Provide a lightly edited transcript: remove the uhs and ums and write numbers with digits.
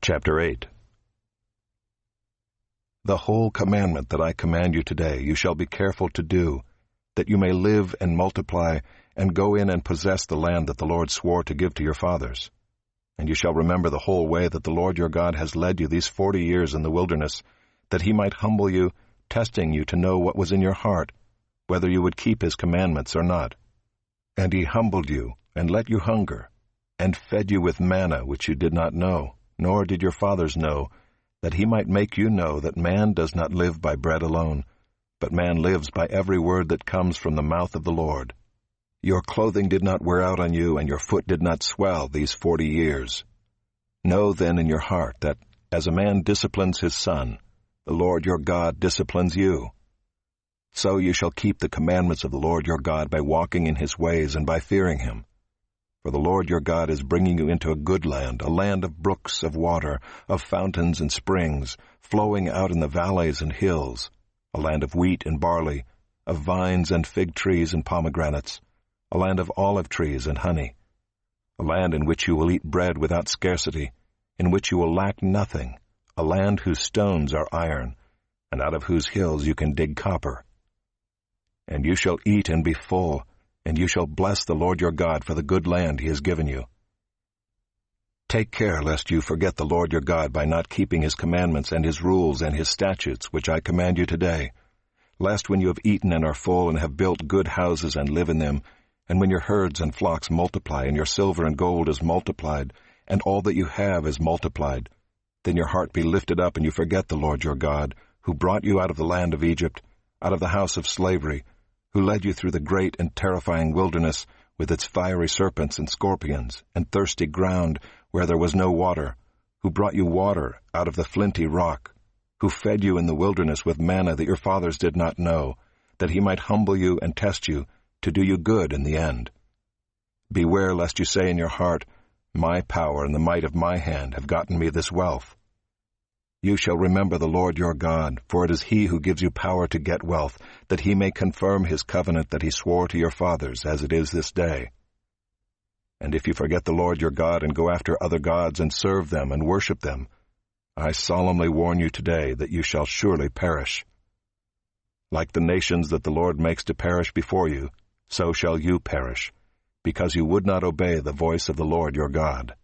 Chapter 8. The whole commandment that I command you today you shall be careful to do, that you may live and multiply, and go in and possess the land that the Lord swore to give to your fathers. And you shall remember the whole way that the Lord your God has led you these 40 years in the wilderness, that he might humble you, testing you to know what was in your heart, whether you would keep his commandments or not. And he humbled you, and let you hunger, and fed you with manna which you did not know, nor did your fathers know, that he might make you know that man does not live by bread alone, but man lives by every word that comes from the mouth of the Lord. Your clothing did not wear out on you, and your foot did not swell these 40 years. Know then in your heart that, as a man disciplines his son, the Lord your God disciplines you. So you shall keep the commandments of the Lord your God by walking in his ways and by fearing him. For the Lord your God is bringing you into a good land, a land of brooks of water, of fountains and springs, flowing out in the valleys and hills, a land of wheat and barley, of vines and fig trees and pomegranates, a land of olive trees and honey, a land in which you will eat bread without scarcity, in which you will lack nothing, a land whose stones are iron, and out of whose hills you can dig copper. And you shall eat and be full, and you shall bless the Lord your God for the good land he has given you. Take care lest you forget the Lord your God by not keeping his commandments and his rules and his statutes, which I command you today, lest when you have eaten and are full and have built good houses and live in them, and when your herds and flocks multiply, and your silver and gold is multiplied, and all that you have is multiplied, then your heart be lifted up, and you forget the Lord your God, who brought you out of the land of Egypt, out of the house of slavery, who led you through the great and terrifying wilderness with its fiery serpents and scorpions, and thirsty ground where there was no water, who brought you water out of the flinty rock, who fed you in the wilderness with manna that your fathers did not know, that he might humble you and test you, to do you good in the end. Beware lest you say in your heart, My power and the might of my hand have gotten me this wealth. You shall remember the Lord your God, for it is he who gives you power to get wealth, that he may confirm his covenant that he swore to your fathers, as it is this day. And if you forget the Lord your God and go after other gods and serve them and worship them, I solemnly warn you today that you shall surely perish. Like the nations that the Lord makes to perish before you, so shall you perish, because you would not obey the voice of the Lord your God.